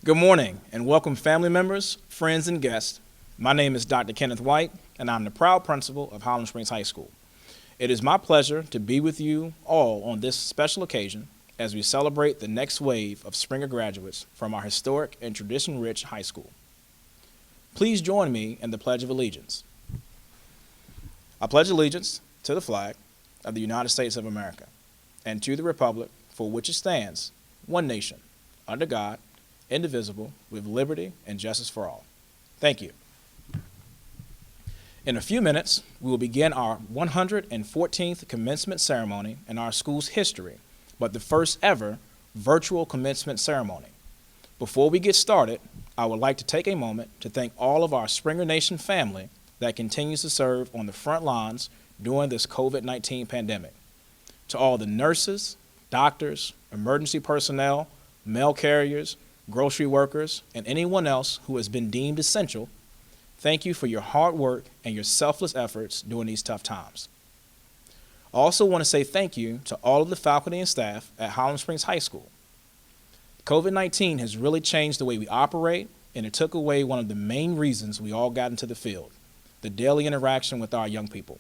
Good morning and welcome family members, friends, and guests. My name is Dr. Kenneth White and I'm the proud principal of Highland Springs High School. It is my pleasure to be with you all on this special occasion as we celebrate the next wave of Springer graduates from our historic and tradition-rich high school. Please join me in the Pledge of Allegiance. I pledge allegiance to the flag of the United States of America and to the republic for which it stands, one nation, under God, indivisible, with liberty and justice for all. Thank you. In a few minutes, we will begin our 114th commencement ceremony in our school's history, but the first ever virtual commencement ceremony. Before we get started, I would like to take a moment to thank all of our Springer Nation family that continues to serve on the front lines during this COVID-19 pandemic. To all the nurses, doctors, emergency personnel, mail carriers, grocery workers, and anyone else who has been deemed essential, thank you for your hard work and your selfless efforts during these tough times. I also want to say thank you to all of the faculty and staff at Highland Springs High School. COVID-19 has really changed the way we operate, and it took away one of the main reasons we all got into the field, the daily interaction with our young people.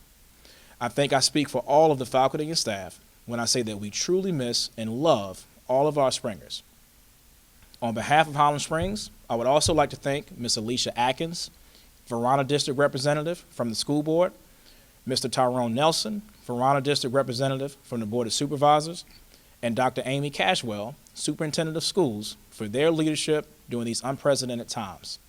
I think I speak for all of the faculty and staff when I say that we truly miss and love all of our Springers. On behalf of Highland Springs, I would also like to thank Ms. Alicia Atkins, Verona District Representative from the school board, Mr. Tyrone Nelson, Verona District Representative from the Board of Supervisors, and Dr. Amy Cashwell, Superintendent of Schools, for their leadership during these unprecedented times.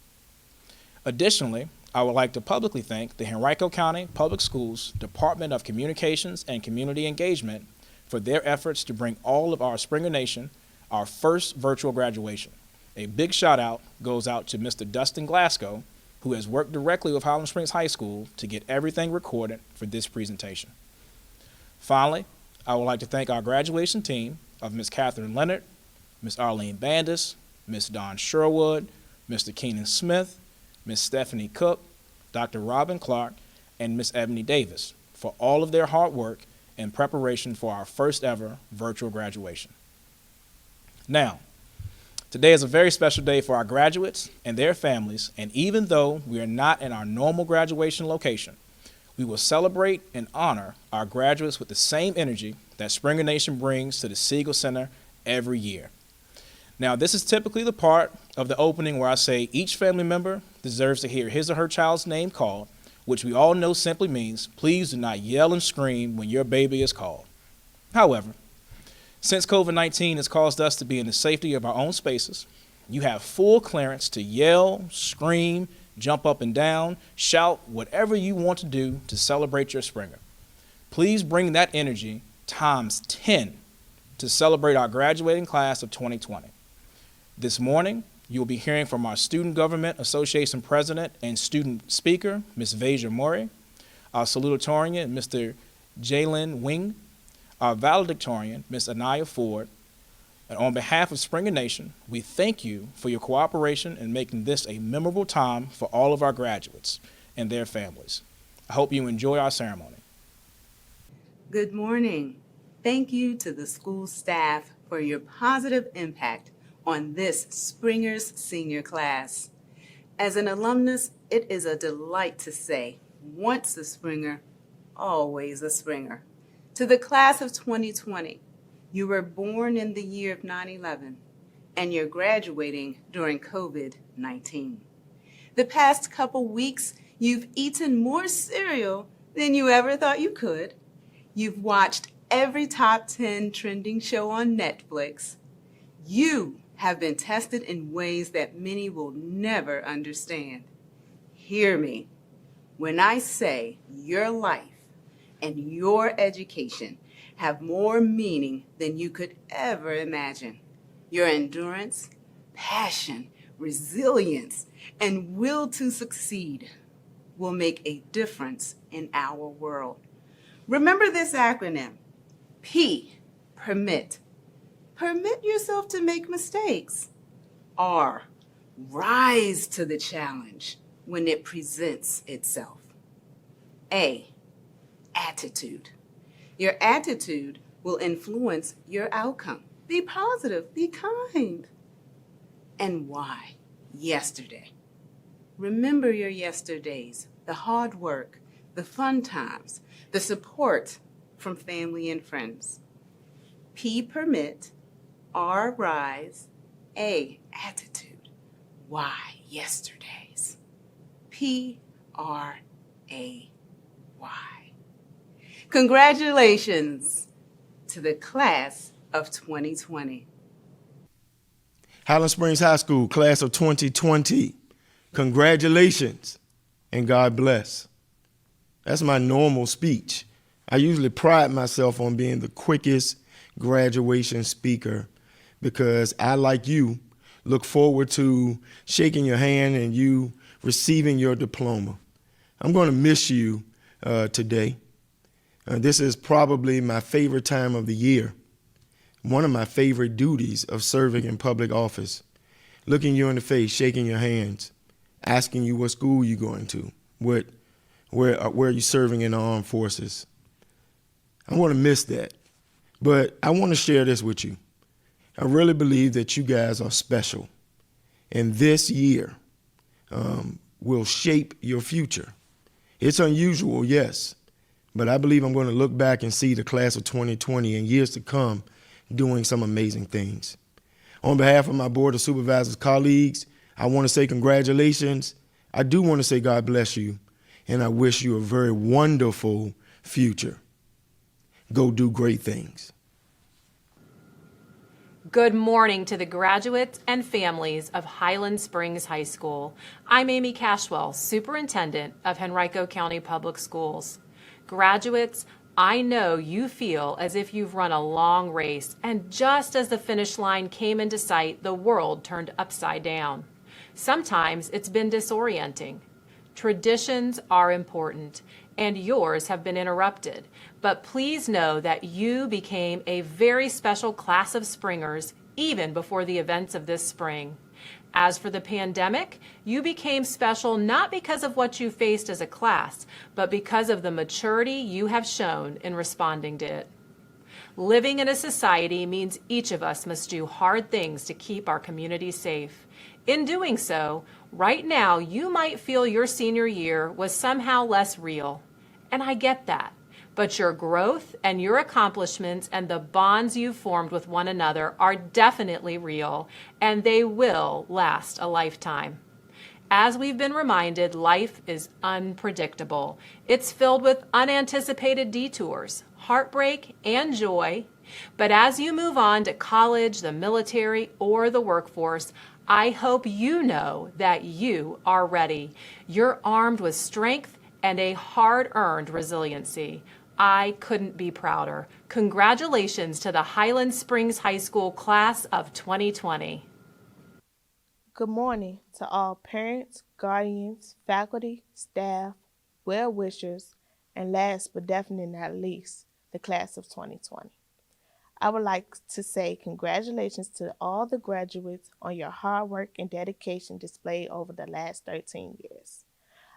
Additionally, I would like to publicly thank the Henrico County Public Schools Department of Communications and Community Engagement for their efforts to bring all of our Springer Nation our first virtual graduation. A big shout out goes out to Mr. Dustin Glasgow, who has worked directly with Highland Springs High School to get everything recorded for this presentation. Finally, I would like to thank our graduation team of Ms. Catherine Leonard, Ms. Arlene Bandis, Ms. Dawn Sherwood, Mr. Keenan Smith, Ms. Stephanie Cook, Dr. Robin Clark, and Ms. Ebony Davis for all of their hard work in preparation for our first ever virtual graduation. Now, today is a very special day for our graduates and their families, and even though we are not in our normal graduation location, we will celebrate and honor our graduates with the same energy that Springer Nation brings to the Siegel Center every year. Now, this is typically the part of the opening where I say each family member deserves to hear his or her child's name called, which we all know simply means, please do not yell and scream when your baby is called. However, since COVID-19 has caused us to be in the safety of our own spaces, you have full clearance to yell, scream, jump up and down, shout, whatever you want to do to celebrate your Springer. Please bring that energy times 10 to celebrate our graduating class of 2020. This morning, you'll be hearing from our Student Government Association President and Student Speaker, Ms. Vasia Murray, our salutatorian, Mr. Jalen Wing, our valedictorian, Ms. Anaya Ford, and on behalf of Springer Nation, we thank you for your cooperation in making this a memorable time for all of our graduates and their families. I hope you enjoy our ceremony. Good morning. Thank you to the school staff for your positive impact on this Springer's senior class. As an alumnus, it is a delight to say, once a Springer, always a Springer. To the class of 2020, you were born in the year of 9/11, and you're graduating during COVID-19. The past couple weeks, you've eaten more cereal than you ever thought you could. You've watched every top 10 trending show on Netflix. You have been tested in ways that many will never understand. Hear me when I say your life and your education have more meaning than you could ever imagine. Your endurance, passion, resilience, and will to succeed will make a difference in our world. Remember this acronym, P, permit. Permit yourself to make mistakes. R, rise to the challenge when it presents itself. A, attitude. Your attitude will influence your outcome. Be positive, be kind. And why yesterday? Remember your yesterdays, the hard work, the fun times, the support from family and friends. P, permit. R, rise. A, attitude. Y, yesterdays. P, R, A, Y. Congratulations to the class of 2020. Highland Springs High School, class of 2020. Congratulations and God bless. That's my normal speech. I usually pride myself on being the quickest graduation speaker because I, like you, look forward to shaking your hand and you receiving your diploma. I'm going to miss you today. This is probably my favorite time of the year. One of my favorite duties of serving in public office. Looking you in the face, shaking your hands, asking you what school you're going to, where are you serving in the armed forces. I'm going to miss that. But I want to share this with you. I really believe that you guys are special. And this year will shape your future. It's unusual, yes. But I believe I'm going to look back and see the class of 2020 in years to come doing some amazing things. On behalf of my Board of Supervisors colleagues, I want to say congratulations. I do want to say God bless you, and I wish you a very wonderful future. Go do great things. Good morning to the graduates and families of Highland Springs High School. I'm Amy Cashwell, Superintendent of Henrico County Public Schools. Graduates, I know you feel as if you've run a long race, and just as the finish line came into sight, the world turned upside down. Sometimes it's been disorienting. Traditions are important, and yours have been interrupted. But please know that you became a very special class of springers even before the events of this spring. As for the pandemic, you became special not because of what you faced as a class, but because of the maturity you have shown in responding to it. Living in a society means each of us must do hard things to keep our community safe. In doing so, right now you might feel your senior year was somehow less real. And I get that. But your growth and your accomplishments and the bonds you've formed with one another are definitely real, and they will last a lifetime. As we've been reminded, life is unpredictable. It's filled with unanticipated detours, heartbreak, and joy. But as you move on to college, the military, or the workforce, I hope you know that you are ready. You're armed with strength and a hard-earned resiliency. I couldn't be prouder. Congratulations to the Highland Springs High School class of 2020. Good morning to all parents, guardians, faculty, staff, well-wishers, and last but definitely not least, the class of 2020. I would like to say congratulations to all the graduates on your hard work and dedication displayed over the last 13 years.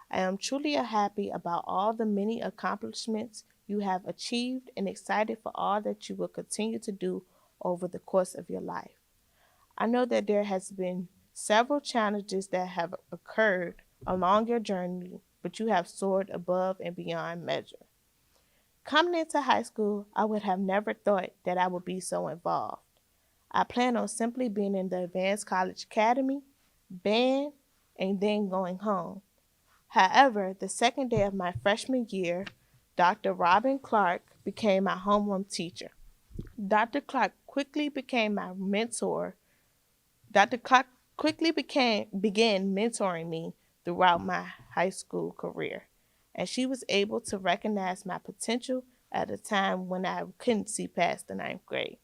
I am truly happy about all the many accomplishments you have achieved and excited for all that you will continue to do over the course of your life. I know that there has been several challenges that have occurred along your journey, but you have soared above and beyond measure. Coming into high school, I would have never thought that I would be so involved. I plan on simply being in the Advanced College Academy, band, and then going home. However, the second day of my freshman year, Dr. Robin Clark became my homeroom teacher. Dr. Clark quickly became my mentor. Dr. Clark quickly began mentoring me throughout my high school career, and she was able to recognize my potential at a time when I couldn't see past the 9th grade.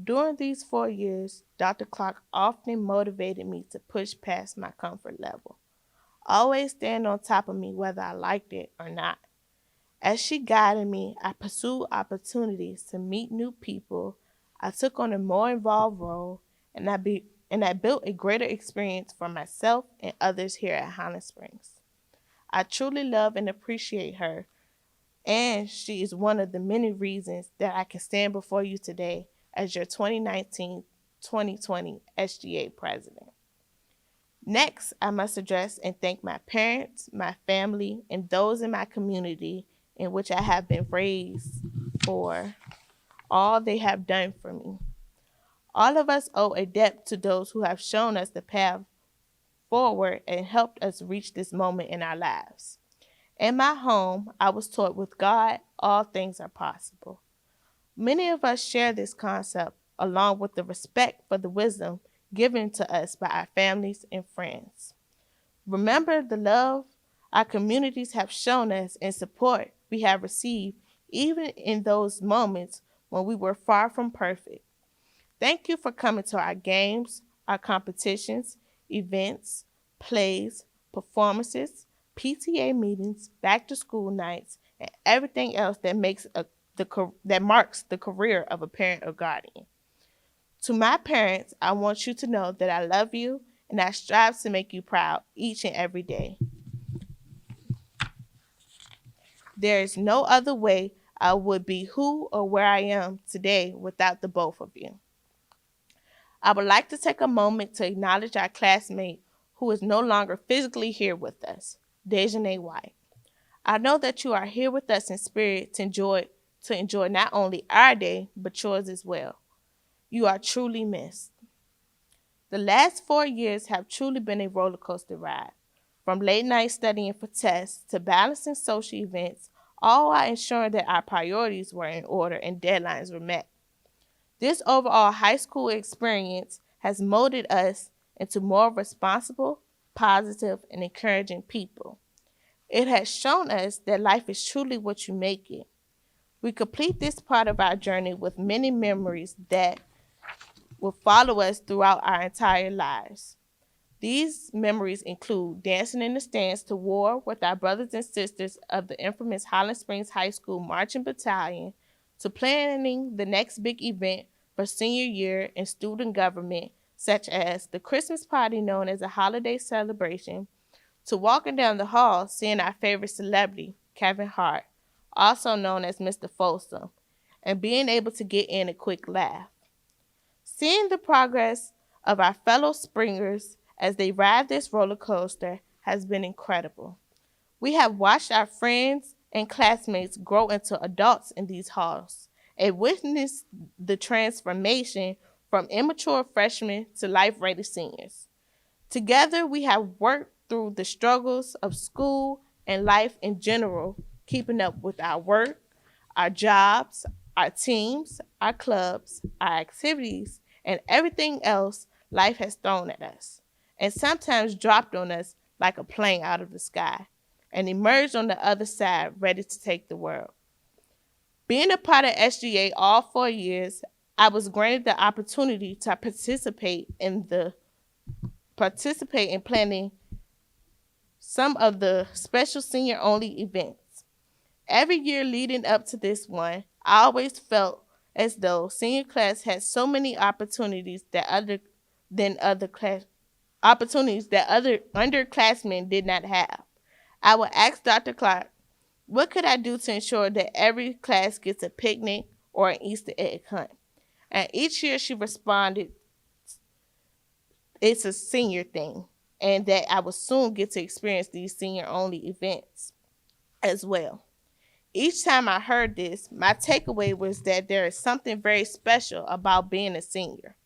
During these 4 years, Dr. Clark often motivated me to push past my comfort level, always stand on top of me whether I liked it or not. As she guided me, I pursued opportunities to meet new people. I took on a more involved role, and I built a greater experience for myself and others here at Highland Springs. I truly love and appreciate her, and she is one of the many reasons that I can stand before you today as your 2019 2020 SGA president. Next, I must address and thank my parents, my family, and those in my community in which I have been raised for all they have done for me. All of us owe a debt to those who have shown us the path forward and helped us reach this moment in our lives. In my home, I was taught with God, all things are possible. Many of us share this concept along with the respect for the wisdom given to us by our families and friends. Remember the love our communities have shown us and support we have received even in those moments when we were far from perfect. Thank you for coming to our games, our competitions, events, plays, performances, PTA meetings, back to school nights, and everything else that marks the career of a parent or guardian. To my parents, I want you to know that I love you and I strive to make you proud each and every day. There is no other way I would be who or where I am today without the both of you. I would like to take a moment to acknowledge our classmate who is no longer physically here with us, Dejanay White. I know that you are here with us in spirit to enjoy not only our day, but yours as well. You are truly missed. The last 4 years have truly been a roller coaster ride. From late night studying for tests to balancing social events, all while ensuring that our priorities were in order and deadlines were met. This overall high school experience has molded us into more responsible, positive, and encouraging people. It has shown us that life is truly what you make it. We complete this part of our journey with many memories that will follow us throughout our entire lives. These memories include dancing in the stands to war with our brothers and sisters of the infamous Highland Springs High School Marching Battalion, to planning the next big event for senior year in student government, such as the Christmas party known as a holiday celebration, to walking down the hall seeing our favorite celebrity, Kevin Hart, also known as Mr. Folsom, and being able to get in a quick laugh. Seeing the progress of our fellow Springers as they ride this roller coaster has been incredible. We have watched our friends and classmates grow into adults in these halls and witnessed the transformation from immature freshmen to life-ready seniors. Together, we have worked through the struggles of school and life in general, keeping up with our work, our jobs, our teams, our clubs, our activities, and everything else life has thrown at us, and sometimes dropped on us like a plane out of the sky, and emerged on the other side ready to take the world. Being a part of SGA all 4 years, I was granted the opportunity to participate in planning some of the special senior-only events. Every year leading up to this one, I always felt as though senior class had so many opportunities that other underclassmen did not have. I would ask Dr. Clark, what could I do to ensure that every class gets a picnic or an Easter egg hunt? And each year she responded, it's a senior thing, and that I would soon get to experience these senior-only events as well. Each time I heard this, my takeaway was that there is something very special about being a senior.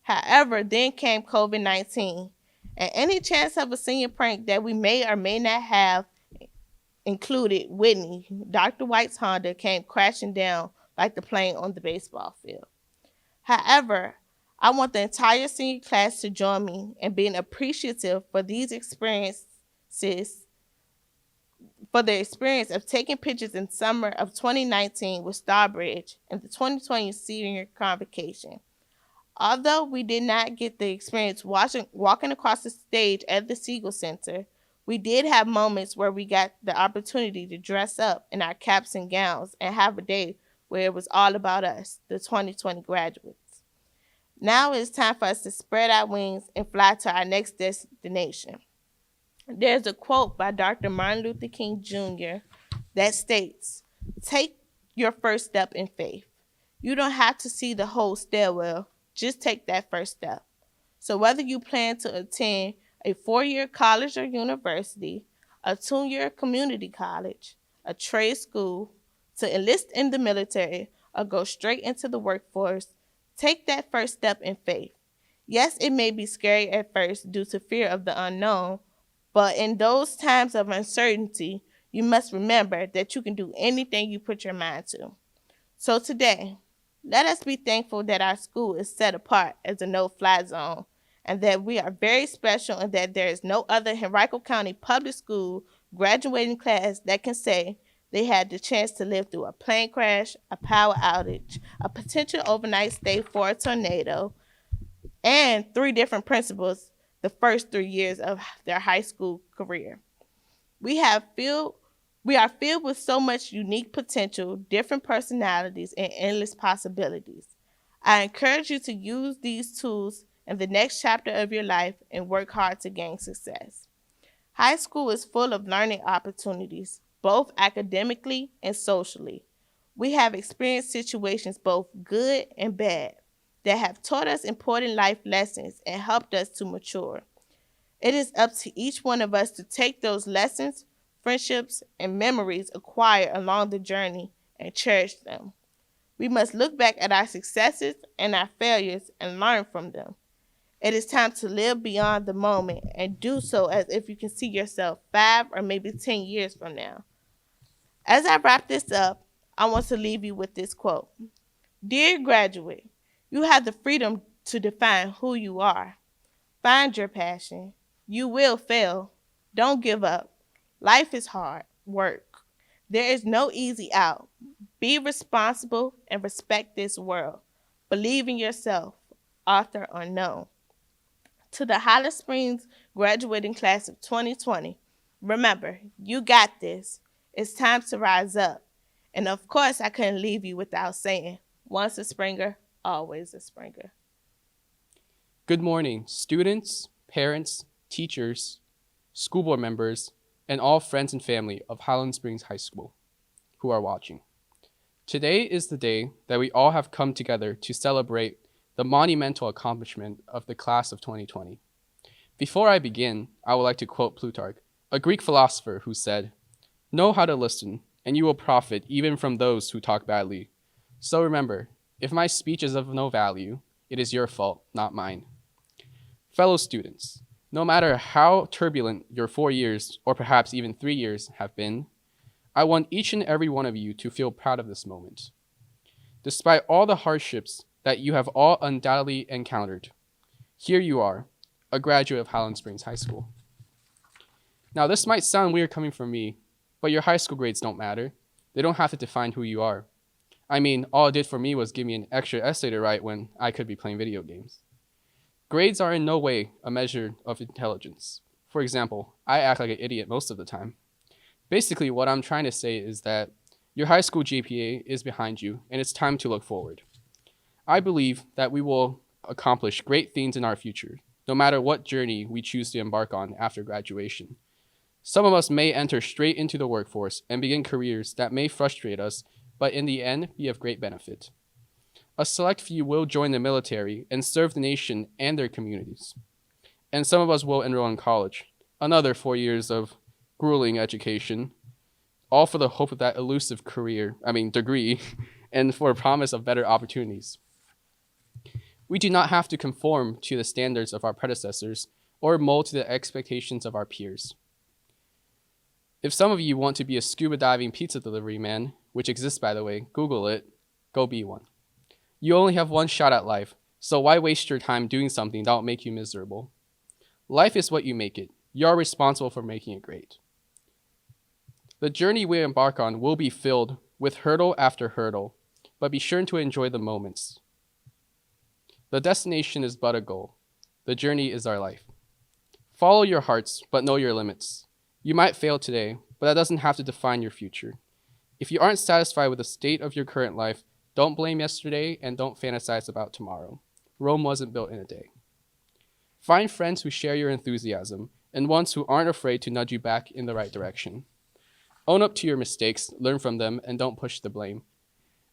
However, then came COVID-19, and any chance of a senior prank that we may or may not have included Whitney, Dr. White's Honda, came crashing down like the plane on the baseball field. However, I want the entire senior class to join me in being appreciative for these experiences, for the experience of taking pictures in summer of 2019 with Starbridge and the 2020 senior convocation. Although we did not get the experience walking across the stage at the Siegel Center, we did have moments where we got the opportunity to dress up in our caps and gowns and have a day where it was all about us, the 2020 graduates. Now it's time for us to spread our wings and fly to our next destination. There's a quote by Dr. Martin Luther King Jr. that states, "Take your first step in faith. You don't have to see the whole stairwell. Just take that first step. So whether you plan to attend a 4-year college or university, a 2-year community college, a trade school, to enlist in the military, or go straight into the workforce, take that first step in faith. Yes, it may be scary at first due to fear of the unknown, but in those times of uncertainty, you must remember that you can do anything you put your mind to. So today, let us be thankful that our school is set apart as a no-fly zone and that we are very special and that there is no other Henrico County public school graduating class that can say they had the chance to live through a plane crash, a power outage, a potential overnight stay for a tornado, and 3 different principals the first 3 years of their high school career. We are filled with so much unique potential, different personalities, and endless possibilities. I encourage you to use these tools in the next chapter of your life and work hard to gain success. High school is full of learning opportunities, both academically and socially. We have experienced situations both good and bad that have taught us important life lessons and helped us to mature. It is up to each one of us to take those lessons, friendships, and memories acquired along the journey and cherish them. We must look back at our successes and our failures and learn from them. It is time to live beyond the moment and do so as if you can see yourself 5 or maybe 10 years from now. As I wrap this up, I want to leave you with this quote. Dear graduate, you have the freedom to define who you are. Find your passion. You will fail. Don't give up. Life is hard work. There is no easy out. Be responsible and respect this world. Believe in yourself, author unknown. To the Highland Springs graduating class of 2020, remember, you got this. It's time to rise up. And of course, I couldn't leave you without saying, once a Springer, always a Springer. Good morning, students, parents, teachers, school board members, and all friends and family of Highland Springs High School who are watching. Today is the day that we all have come together to celebrate the monumental accomplishment of the class of 2020. Before I begin, I would like to quote Plutarch, a Greek philosopher who said, "Know how to listen, and you will profit even from those who talk badly. So remember, if my speech is of no value, it is your fault, not mine." Fellow students, no matter how turbulent your 4 years, or perhaps even 3 years, have been, I want each and every one of you to feel proud of this moment. Despite all the hardships that you have all undoubtedly encountered, here you are, a graduate of Highland Springs High School. Now, this might sound weird coming from me, but your high school grades don't matter. They don't have to define who you are. I mean, all it did for me was give me an extra essay to write when I could be playing video games. Grades are in no way a measure of intelligence. For example, I act like an idiot most of the time. Basically, what I'm trying to say is that your high school GPA is behind you, and it's time to look forward. I believe that we will accomplish great things in our future, no matter what journey we choose to embark on after graduation. Some of us may enter straight into the workforce and begin careers that may frustrate us, but in the end, be of great benefit. A select few will join the military and serve the nation and their communities. And some of us will enroll in college, another 4 years of grueling education, all for the hope of that elusive degree, and for a promise of better opportunities. We do not have to conform to the standards of our predecessors or mold to the expectations of our peers. If some of you want to be a scuba diving pizza delivery man, which exists by the way, Google it, go be one. You only have one shot at life, so why waste your time doing something that will make you miserable? Life is what you make it. You're responsible for making it great. The journey we embark on will be filled with hurdle after hurdle, but be sure to enjoy the moments. The destination is but a goal. The journey is our life. Follow your hearts, but know your limits. You might fail today, but that doesn't have to define your future. If you aren't satisfied with the state of your current life, don't blame yesterday and don't fantasize about tomorrow. Rome wasn't built in a day. Find friends who share your enthusiasm and ones who aren't afraid to nudge you back in the right direction. Own up to your mistakes, learn from them, and don't push the blame.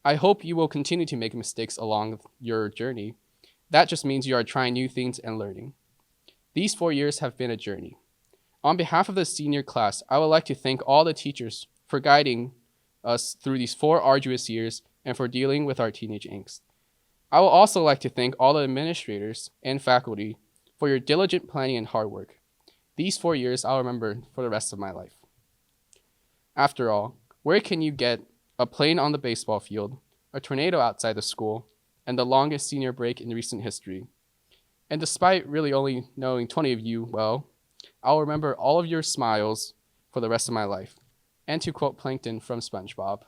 I hope you will continue to make mistakes along your journey, That just means you are trying new things and learning. These 4 years have been a journey. On behalf of the senior class, I would like to thank all the teachers for guiding us through these 4 arduous years and for dealing with our teenage angst. I would also like to thank all the administrators and faculty for your diligent planning and hard work. These 4 years I'll remember for the rest of my life. After all, where can you get a plane on the baseball field, a tornado outside the school, and the longest senior break in recent history? And despite really only knowing 20 of you well, I'll remember all of your smiles for the rest of my life. And to quote Plankton from SpongeBob,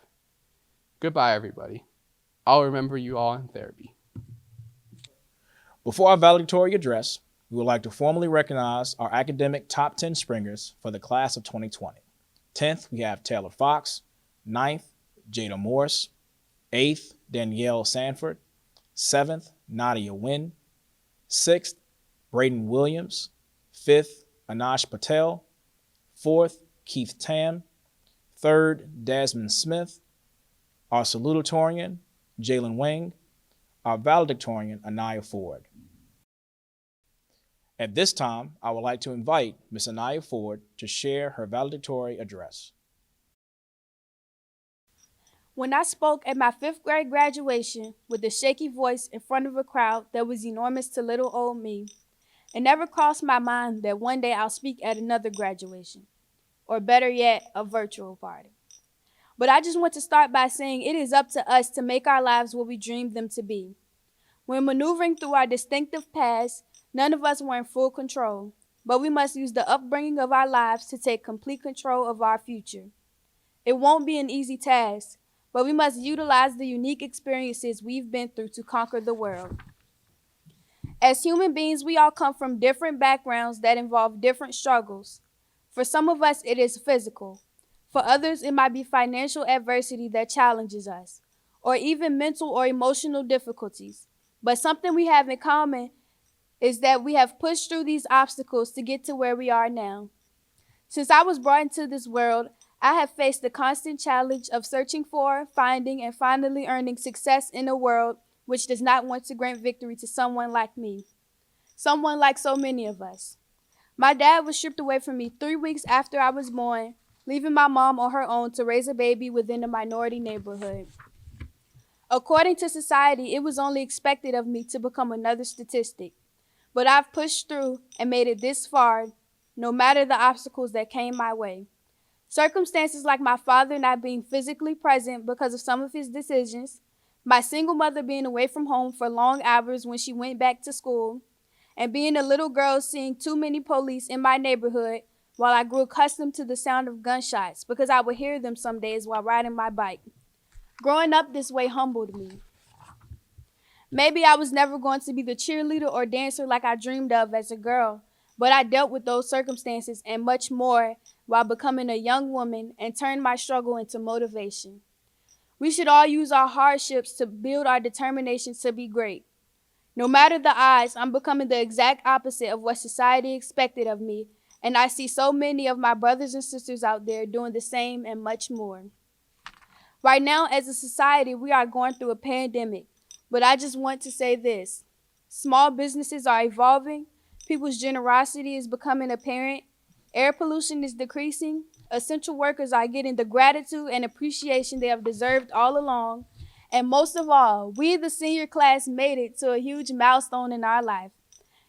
goodbye, everybody. I'll remember you all in therapy. Before our valedictory address, we would like to formally recognize our academic top 10 Springers for the class of 2020. 10th, we have Taylor Fox. 9th, Jada Morris. 8th, Danielle Sanford. 7th, Nadia Wynn. 6th, Braden Williams. 5th, Anash Patel. 4th, Keith Tam. 3rd, Desmond Smith. Our salutatorian, Jalen Wang. Our valedictorian, Anaya Ford. At this time, I would like to invite Ms. Anaya Ford to share her valedictory address. When I spoke at my 5th grade graduation with a shaky voice in front of a crowd that was enormous to little old me, it never crossed my mind that one day I'll speak at another graduation, or better yet, a virtual party. But I just want to start by saying it is up to us to make our lives what we dreamed them to be. When maneuvering through our distinctive past, none of us were in full control, but we must use the upbringing of our lives to take complete control of our future. It won't be an easy task, but we must utilize the unique experiences we've been through to conquer the world. As human beings, we all come from different backgrounds that involve different struggles. For some of us, it is physical. For others, it might be financial adversity that challenges us, or even mental or emotional difficulties. But something we have in common is that we have pushed through these obstacles to get to where we are now. Since I was brought into this world, I have faced the constant challenge of searching for, finding, and finally earning success in a world which does not want to grant victory to someone like me, someone like so many of us. My dad was stripped away from me 3 weeks after I was born, leaving my mom on her own to raise a baby within a minority neighborhood. According to society, it was only expected of me to become another statistic. But I've pushed through and made it this far, no matter the obstacles that came my way. Circumstances like my father not being physically present because of some of his decisions, my single mother being away from home for long hours when she went back to school, and being a little girl seeing too many police in my neighborhood while I grew accustomed to the sound of gunshots because I would hear them some days while riding my bike. Growing up this way humbled me. Maybe I was never going to be the cheerleader or dancer like I dreamed of as a girl, but I dealt with those circumstances and much more while becoming a young woman and turned my struggle into motivation. We should all use our hardships to build our determination to be great. No matter the odds, I'm becoming the exact opposite of what society expected of me, and I see so many of my brothers and sisters out there doing the same and much more. Right now, as a society, we are going through a pandemic, but I just want to say this. Small businesses are evolving, people's generosity is becoming apparent, air pollution is decreasing, essential workers are getting the gratitude and appreciation they have deserved all along, and most of all, we the senior class made it to a huge milestone in our life.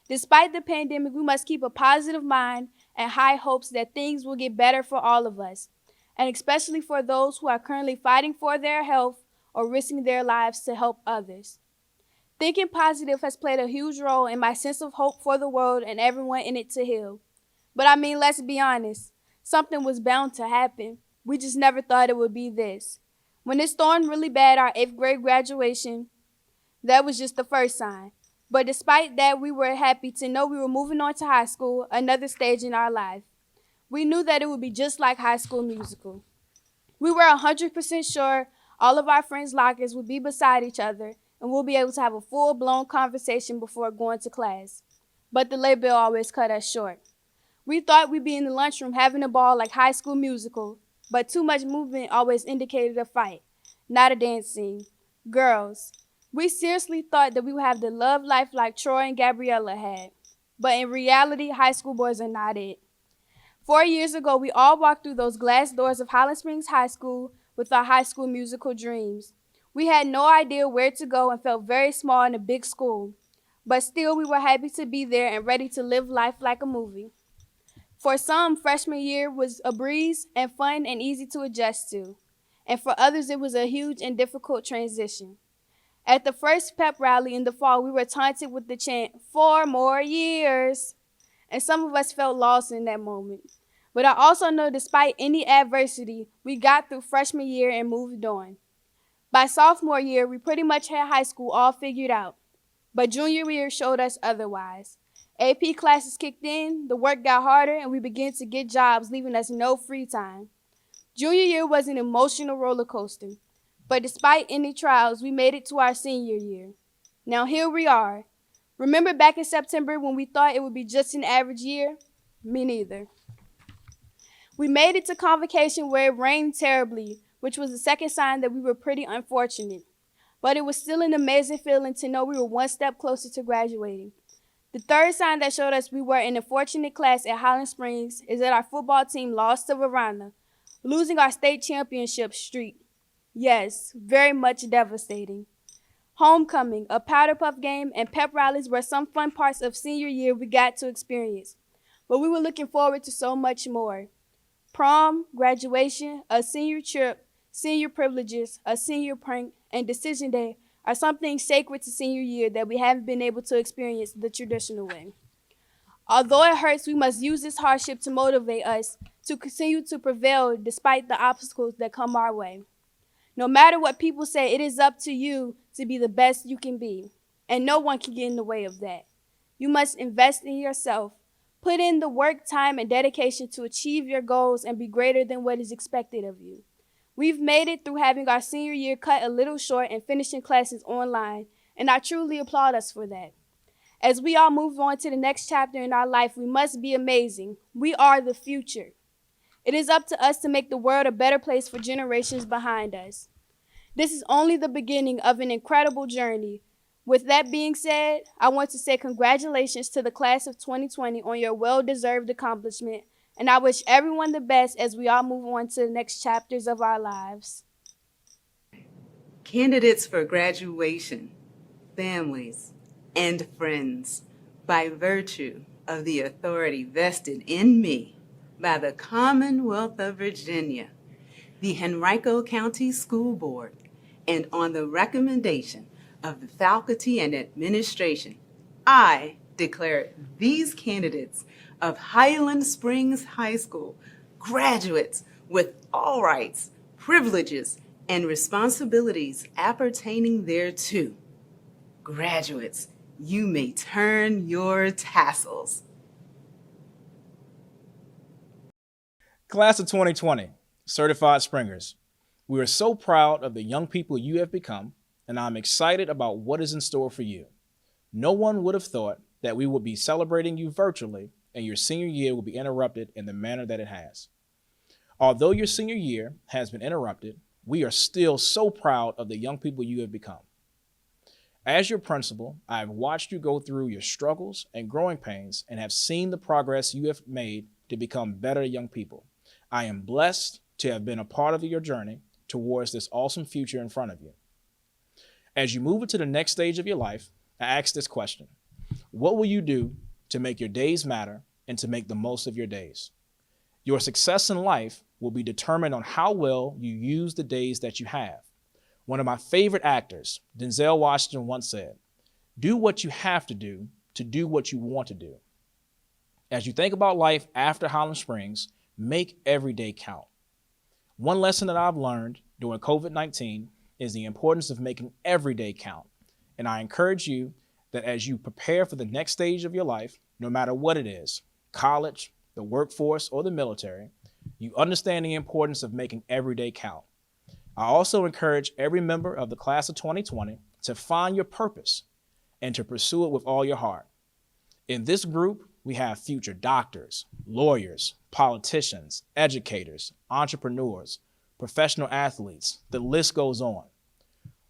Despite the pandemic, we must keep a positive mind and high hopes that things will get better for all of us, and especially for those who are currently fighting for their health or risking their lives to help others. Thinking positive has played a huge role in my sense of hope for the world and everyone in it to heal. But I mean, let's be honest, something was bound to happen. We just never thought it would be this. When it stormed really bad our 8th grade graduation, that was just the first sign. But despite that, we were happy to know we were moving on to high school, another stage in our life. We knew that it would be just like High School Musical. We were 100% sure all of our friends' lockers would be beside each other and we'll be able to have a full-blown conversation before going to class. But the late bell always cut us short. We thought we'd be in the lunchroom having a ball like High School Musical, but too much movement always indicated a fight, not a dance scene. Girls, We seriously thought that we would have the love life like Troy and Gabriella had. But in reality, high school boys are not it. 4 years ago, we all walked through those glass doors of Highland Springs High School with our high school musical dreams. We had no idea where to go and felt very small in a big school. But still, we were happy to be there and ready to live life like a movie. For some, freshman year was a breeze and fun and easy to adjust to. And for others, it was a huge and difficult transition. At the first pep rally in the fall, we were taunted with the chant, 4 more years. And some of us felt lost in that moment. But I also know despite any adversity, we got through freshman year and moved on. By sophomore year, we pretty much had high school all figured out. But junior year showed us otherwise. AP classes kicked in, the work got harder, and we began to get jobs, leaving us no free time. Junior year was an emotional roller coaster. But despite any trials, we made it to our senior year. Now here we are. Remember back in September when we thought it would be just an average year? Me neither. We made it to convocation where it rained terribly, which was the second sign that we were pretty unfortunate. But it was still an amazing feeling to know we were one step closer to graduating. The third sign that showed us we were in a fortunate class at Highland Springs is that our football team lost to Verona, losing our state championship streak. Yes, very much devastating. Homecoming, a powder puff game, and pep rallies were some fun parts of senior year we got to experience. But we were looking forward to so much more. Prom, graduation, a senior trip, senior privileges, a senior prank, and decision day are something sacred to senior year that we haven't been able to experience the traditional way. Although it hurts, we must use this hardship to motivate us to continue to prevail despite the obstacles that come our way. No matter what people say, it is up to you to be the best you can be, and no one can get in the way of that. You must invest in yourself, put in the work, time, and dedication to achieve your goals and be greater than what is expected of you. We've made it through having our senior year cut a little short and finishing classes online, and I truly applaud us for that. As we all move on to the next chapter in our life, we must be amazing. We are the future. It is up to us to make the world a better place for generations behind us. This is only the beginning of an incredible journey. With that being said, I want to say congratulations to the class of 2020 on your well-deserved accomplishment, and I wish everyone the best as we all move on to the next chapters of our lives. Candidates for graduation, families, and friends, by virtue of the authority vested in me by the Commonwealth of Virginia, the Henrico County School Board, and on the recommendation of the faculty and administration, I declare these candidates of Highland Springs High School graduates with all rights, privileges, and responsibilities appertaining thereto. Graduates, you may turn your tassels. Class of 2020, Certified Springers, we are so proud of the young people you have become, and I'm excited about what is in store for you. No one would have thought that we would be celebrating you virtually and your senior year will be interrupted in the manner that it has. Although your senior year has been interrupted, we are still so proud of the young people you have become. As your principal, I have watched you go through your struggles and growing pains and have seen the progress you have made to become better young people. I am blessed to have been a part of your journey towards this awesome future in front of you. As you move into the next stage of your life, I ask this question: what will you do to make your days matter and to make the most of your days? Your success in life will be determined on how well you use the days that you have. One of my favorite actors, Denzel Washington, once said, "Do what you have to do what you want to do." As you think about life after Highland Springs, make every day count. One lesson that I've learned during COVID-19 is the importance of making every day count. And I encourage you that as you prepare for the next stage of your life, no matter what it is, college, the workforce, or the military, you understand the importance of making every day count. I also encourage every member of the class of 2020 to find your purpose and to pursue it with all your heart. In this group, we have future doctors, lawyers, politicians, educators, entrepreneurs, professional athletes. The list goes on.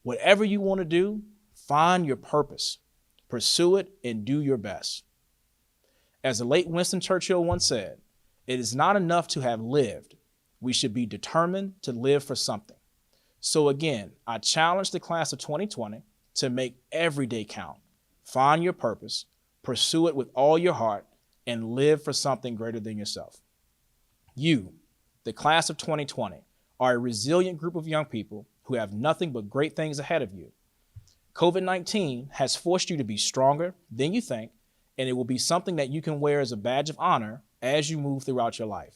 Whatever you want to do, Find your purpose, pursue it, and do your best. As the late Winston Churchill once said, it is not enough to have lived. We should be determined to live for something. So again, I challenge the class of 2020 to make every day count. Find your purpose, pursue it with all your heart, and live for something greater than yourself. You, the class of 2020, are a resilient group of young people who have nothing but great things ahead of you. COVID-19 has forced you to be stronger than you think, and it will be something that you can wear as a badge of honor as you move throughout your life.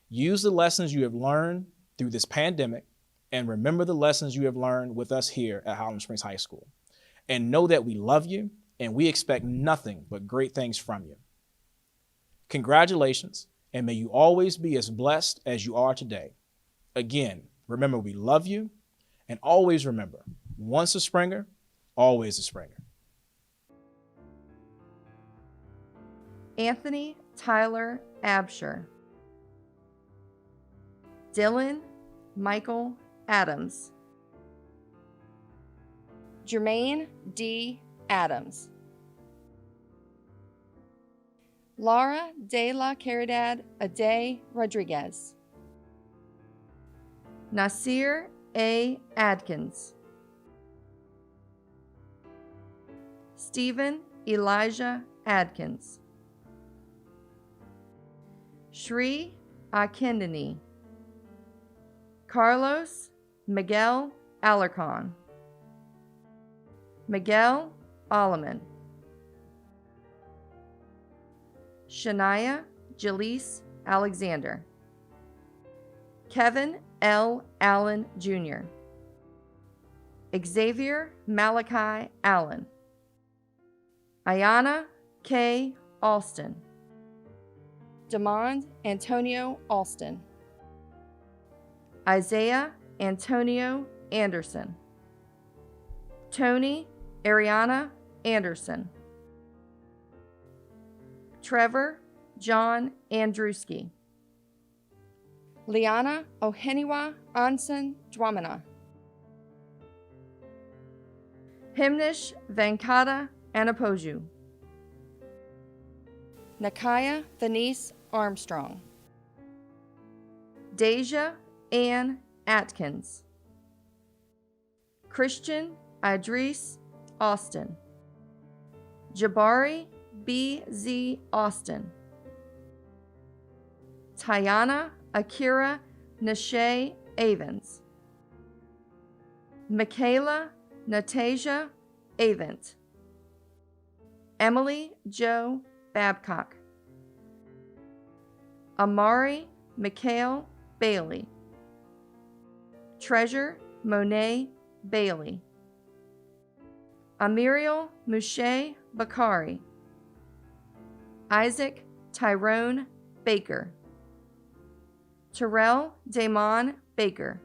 Use the lessons you have learned through this pandemic, and remember the lessons you have learned with us here at Highland Springs High School. And know that we love you, and we expect nothing but great things from you. Congratulations, and may you always be as blessed as you are today. Again, remember we love you, and always remember, once a Springer, always a Springer. Anthony Tyler Absher. Dylan Michael Adams. Jermaine D. Adams. Laura de la Caridad Ade Rodriguez. Nasir A. Adkins. Stephen Elijah Adkins. Shri Akindani. Carlos Miguel Alarcon. Miguel Alleman. Shania Jaleese Alexander. Kevin L. Allen Jr. Xavier Malachi Allen. Ayana K. Alston. Demond Antonio Alston. Isaiah Antonio Anderson. Tony Ariana Anderson. Trevor John Andruski. Liana Oheniwa Anson Dwamana. Himnish Venkata Anapoju. Nakaya Denise Armstrong. Deja Ann Atkins. Christian Idris Austin. Jabari B.Z. Austin. Tayana Akira Nashe Avens. Michaela Natasia Avent. Emily Jo Babcock. Amari Mikhail Bailey. Treasure Monet Bailey. Amiriel Mouche Bakari. Isaac Tyrone Baker. Terrell Damon Baker.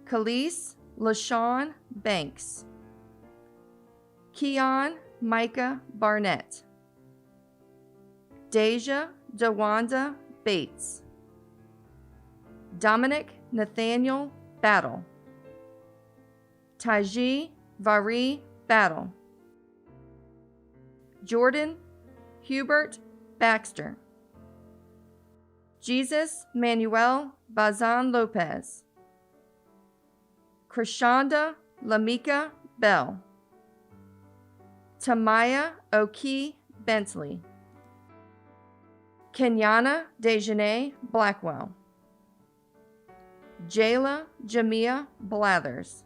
Khalees LaShawn Banks. Keon Micah Barnett. Deja Dewanda Bates. Dominic Nathaniel Battle. Taji Vari Battle. Jordan Hubert Baxter. Jesus Manuel Bazan Lopez. Krishanda Lamika Bell. Tamaya Oki Bentley. Kenyana Dejanay Blackwell. Jayla Jamia Blathers.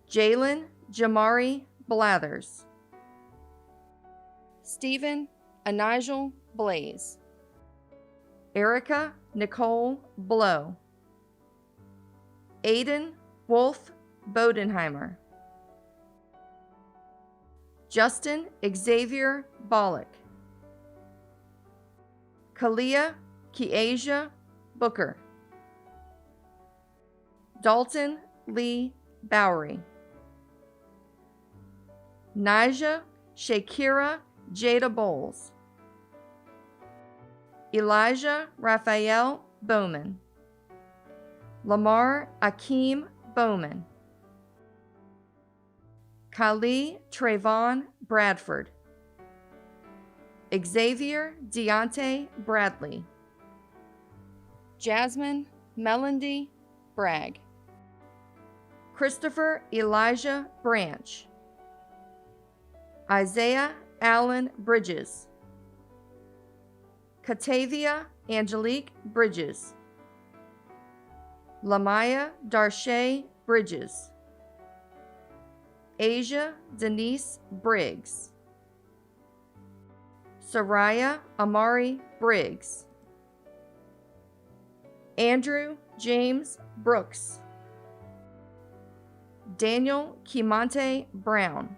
Jalen Jamari Blathers. Stephen Anigel Blaze. Erica Nicole Blow. Aiden Wolf Bodenheimer. Justin Xavier Bollock. Kalia Kiasia Booker. Dalton Lee Bowery. Nija Shakira Jada Bowles. Elijah Raphael Bowman. Lamar Akeem Bowman. Kali Trayvon Bradford, Xavier Deontay Bradley, Jasmine Melody Bragg, Christopher Elijah Branch, Isaiah Allen Bridges, Catavia Angelique Bridges, Lamaya Darshay Bridges, Asia Denise Briggs, Soraya Amari Briggs, Andrew James Brooks, Daniel Kimonte Brown,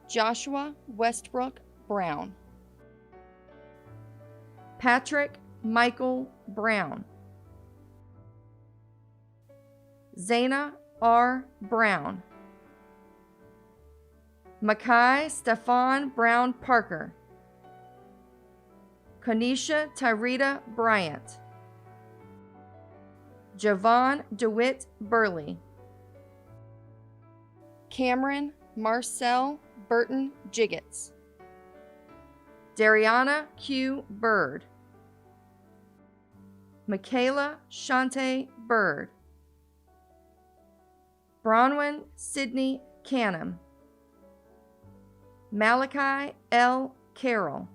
Joshua Westbrook Brown, Patrick Michael Brown, Zaina R. Brown, Makai Stefan Brown Parker, Kanisha Tyrita Bryant, Javon DeWitt Burley, Cameron Marcel Burton Jiggets, Dariana Q. Bird, Michaela Shante Bird, Bronwyn Sidney Canham, Malachi L. Carroll,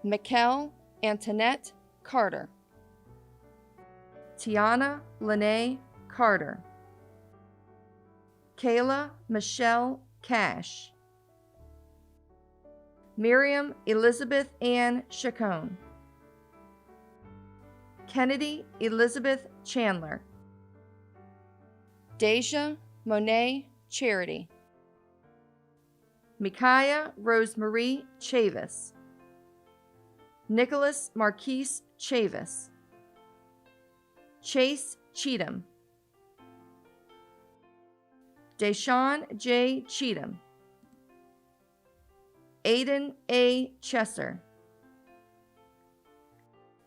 Mikkel Antoinette Carter, Tiana Lene Carter, Kayla Michelle Cash, Miriam Elizabeth Ann Chacon, Kennedy Elizabeth Chandler, Deja Monet Charity, Micaiah Rosemarie Chavis, Nicholas Marquise Chavis, Chase Cheatham, Deshaun J. Cheatham, Aiden A. Chesser,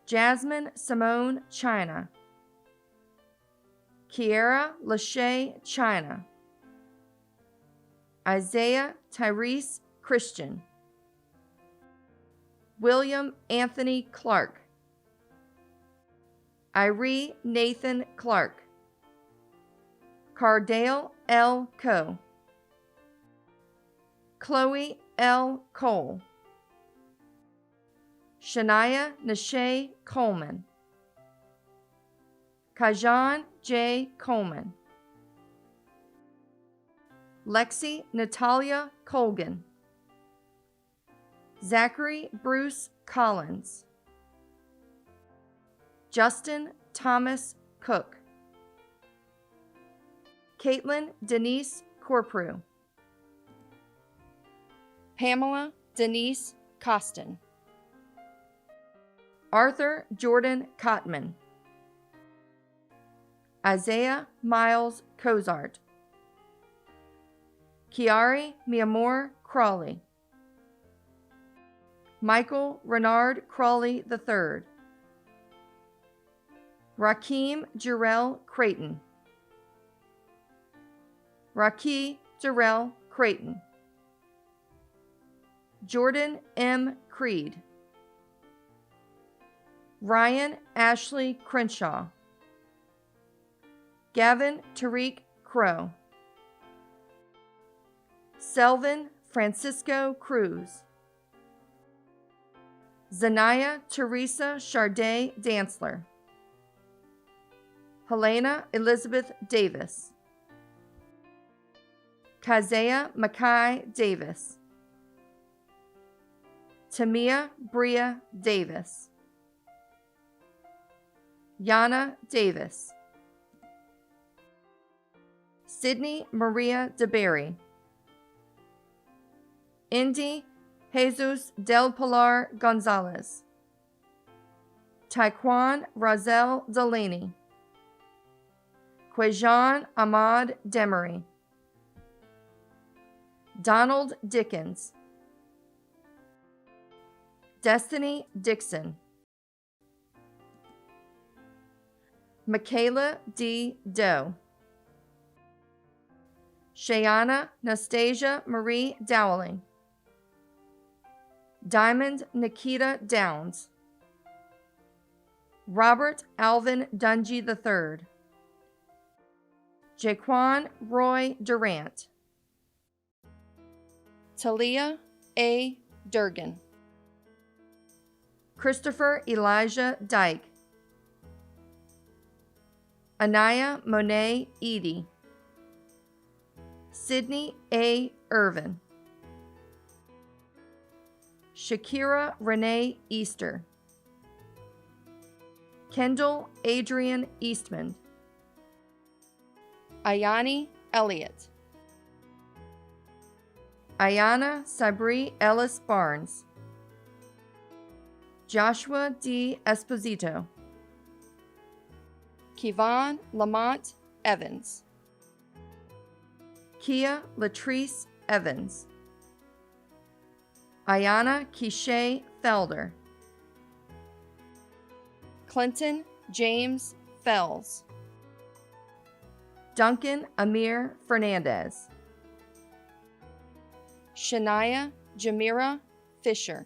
Jasmine Simone China, Kiera Lachey China, Isaiah Tyrese Christian, William Anthony Clark, Iree Nathan Clark, Cardale L. Coe, Chloe L. Cole, Shania Nashay Coleman, Kajan J. Coleman, Lexi Natalia Colgan, Zachary Bruce Collins, Justin Thomas Cook, Caitlin Denise Corprew, Pamela Denise Costin, Arthur Jordan Cotman, Isaiah Miles Cozart, Kiari Miamor Crawley, Michael Renard Crawley III, Rakeem Jarrell Creighton, Raki Jarrell Creighton, Jordan M. Creed, Ryan Ashley Crenshaw, Gavin Tariq Crow, Selvin Francisco Cruz, Zanaya Teresa Charday Dantzler, Helena Elizabeth Davis, Kazea Mackay Davis, Tamia Bria Davis, Yana Davis, Sydney Maria DeBerry, Indy Jesus Del Pilar Gonzalez, Taekwon Razel Delaney, Quajan Ahmad Demery, Donald Dickens, Destiny Dixon, Michaela D. Doe, Shayana Nastasia Marie Dowling, Diamond Nikita Downs, Robert Alvin Dungy III, Jaquan Roy Durant, Talia A. Durgan, Christopher Elijah Dyke, Anaya Monet Edie, Sydney A. Irvin, Shakira Renee Easter, Kendall Adrian Eastman, Ayani Elliott, Ayana Sabri Ellis Barnes, Joshua D. Esposito, Kevon Lamont Evans, Kia Latrice Evans, Ayana Kishay Felder, Clinton James Fells, Duncan Amir Fernandez, Shania Jamira Fisher,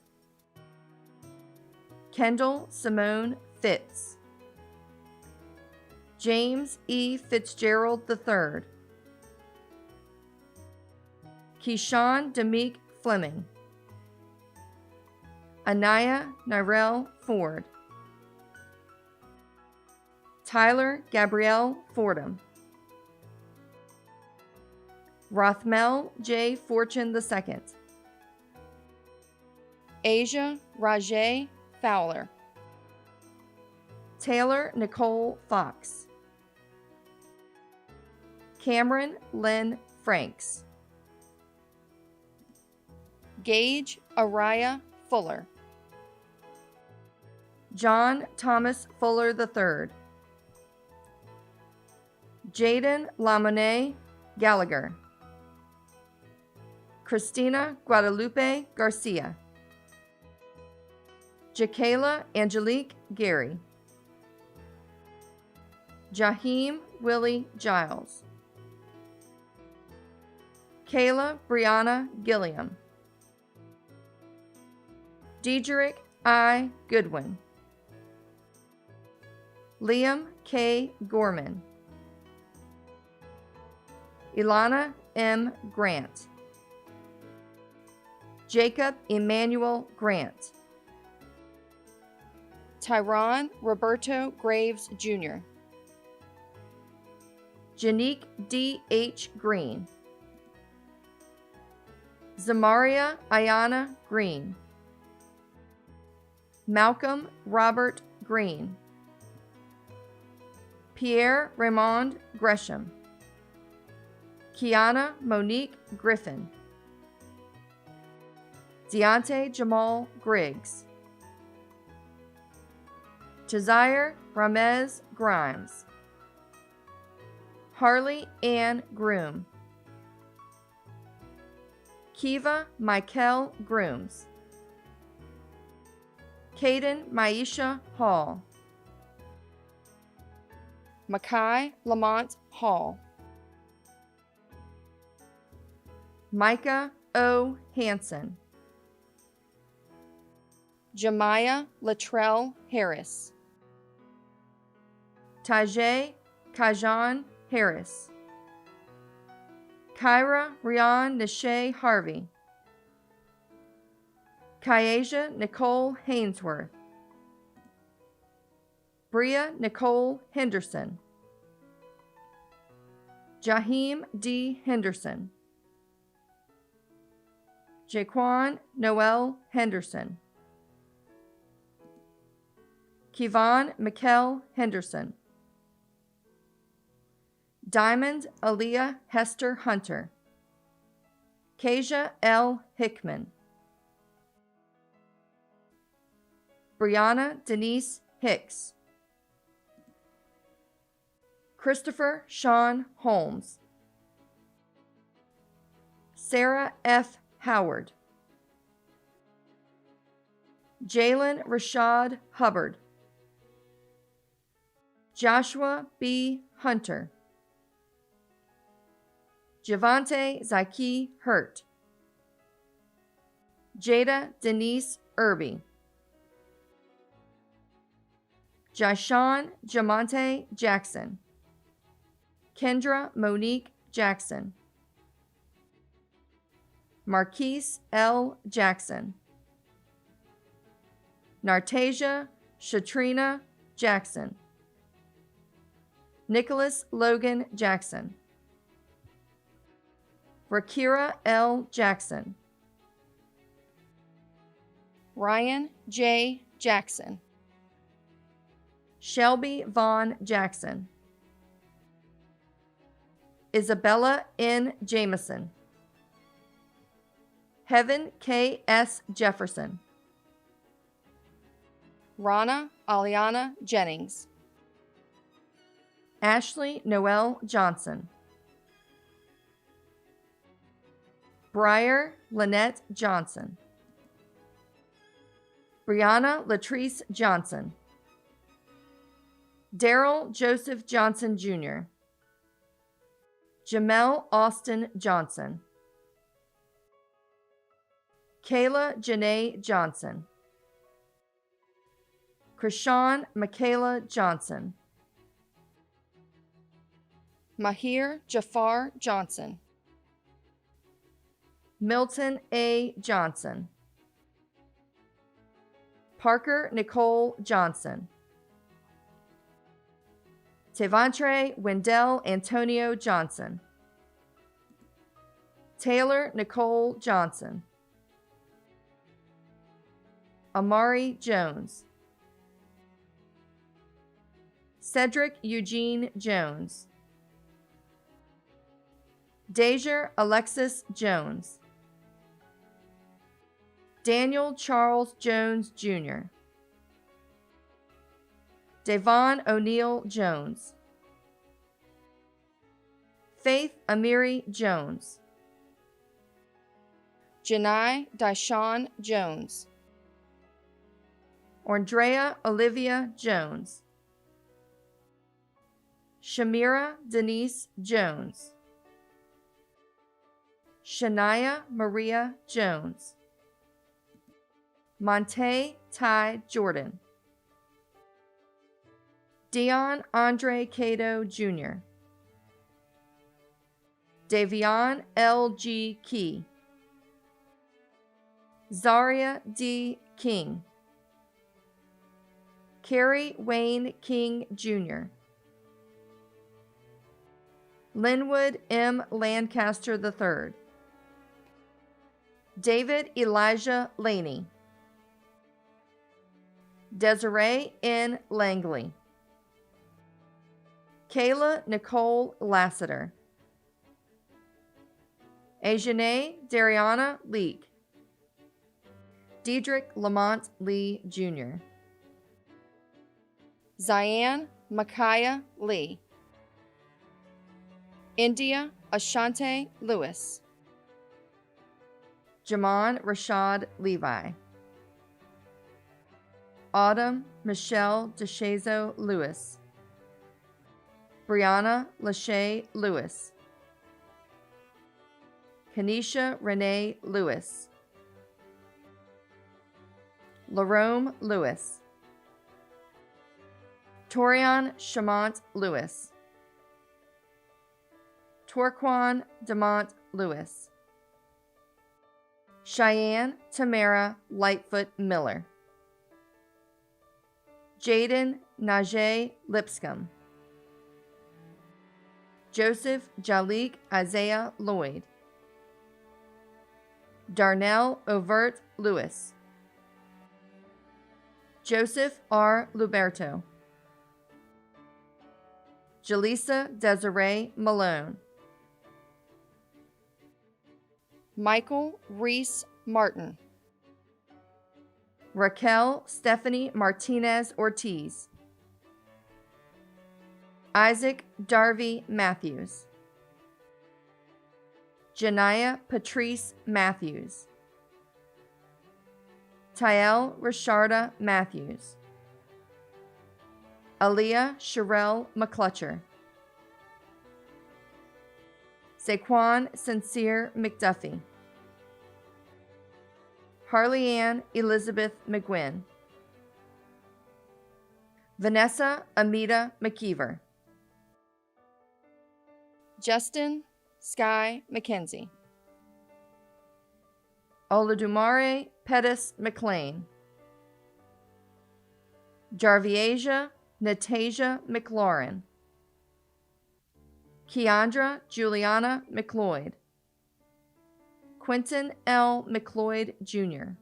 Kendall Simone Fitz, James E. Fitzgerald III, Keyshawn Demeek Fleming, Anaya Nirel Ford, Tyler Gabrielle Fordham, Rothmel J. Fortune II, Asia Rajay Fowler, Taylor Nicole Fox, Cameron Lynn Franks, Gage Araya Fuller, John Thomas Fuller III, Jaden Lamonet Gallagher, Christina Guadalupe Garcia, Jakayla Angelique Gary, Jaheim Willie Giles, Kayla Brianna Gilliam, Diedrich I. Goodwin, Liam K. Gorman, Ilana M. Grant, Jacob Emmanuel Grant, Tyron Roberto Graves Jr., Janique D. H. Green, Zamaria Ayana Green, Malcolm Robert Green, Pierre Raymond Gresham, Kiana Monique Griffin, Deontay Jamal Griggs, Jazire Ramez Grimes, Harley Ann Groom, Kiva Michael Grooms, Caden Maisha Hall, Makai Lamont Hall, Micah O. Hanson, Jemiah Latrell Harris, Tajay Kajan Harris, Kyra Rian Nishay Harvey, Kyasia Nicole Hainsworth, Bria Nicole Henderson, Jaheim D. Henderson, Jaquan Noel Henderson, Kevon Mikkel Henderson, Diamond Aaliyah Hester Hunter, Kasia L. Hickman, Brianna Denise Hicks, Christopher Sean Holmes, Sarah F. Howard, Jalen Rashad Hubbard, Joshua B. Hunter, Javante Zyke Hurt, Jada Denise Irby, Jyshawn Jamonte Jackson, Kendra Monique Jackson, Marquise L. Jackson, Nartasia Shatrina Jackson, Nicholas Logan Jackson, Rakira L. Jackson, Ryan J. Jackson, Shelby Vaughn Jackson, Isabella N. Jameson, Heaven K. S. Jefferson, Rana Aliana Jennings, Ashley Noel Johnson, Briar Lynette Johnson, Brianna Latrice Johnson, Daryl Joseph Johnson Jr., Jamel Austin Johnson, Kayla Janae Johnson, Krishawn Michaela Johnson, Mahir Jafar Johnson, Milton A. Johnson, Parker Nicole Johnson, Tevantre Wendell Antonio Johnson, Taylor Nicole Johnson, Amari Jones, Cedric Eugene Jones, Deja Alexis Jones, Daniel Charles Jones Jr., Devon O'Neill Jones, Faith Amiri Jones, Janai Dyshawn Jones, Andrea Olivia Jones, Shamira Denise Jones, Shania Maria Jones, Monte Ty Jordan, Dion Andre Cato Jr., Davion L.G. Key, Zaria D. King, Carrie Wayne King Jr., Linwood M. Lancaster III, David Elijah Laney, Desiree N. Langley, Kayla Nicole Lassiter, Ajane Dariana Leek, Diedrich Lamont Lee Jr., Zian Micaiah Lee, India Ashante Lewis, Jamon Rashad Levi, Autumn Michelle DeShazo Lewis, Brianna Lachey Lewis, Kanisha Renee Lewis, Larome Lewis, Torian Chamont Lewis, Torquan Demont Lewis, Cheyenne Tamara Lightfoot Miller, Jaden Najee Lipscomb, Joseph Jalik Isaiah Lloyd, Darnell Overt Lewis, Joseph R. Luberto, Jaleesa Desiree Malone, Michael Reese Martin, Raquel Stephanie Martinez Ortiz, Isaac Darby Matthews, Janiyah Patrice Matthews, Tyel Rasharda Matthews, Aaliyah Sherelle McClutcher, Zaquan Sincere McDuffie, Harley Ann Elizabeth McGuinn, Vanessa Amita McKeever, Justin Sky McKenzie, Oludumare Pettis McLean, Jarviasia Natasia McLaurin, Keandra Juliana McLeod, Quentin L. McLeod Jr.,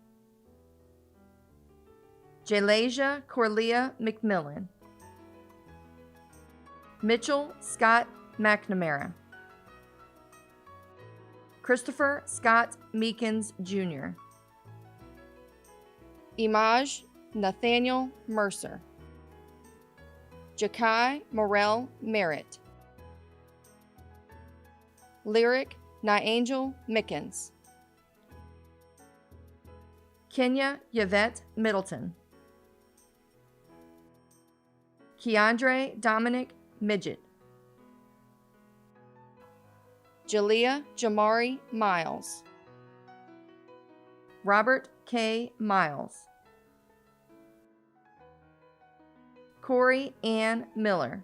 Jalasia Corlia McMillan, Mitchell Scott McNamara, Christopher Scott Meekins Jr., Imaj Nathaniel Mercer, Jakai Morel Merritt, Lyric Nyangel Mickens, Kenya Yvette Middleton, Keandre Dominic Midget, Jalea Jamari Miles, Robert K. Miles, Corey Ann Miller,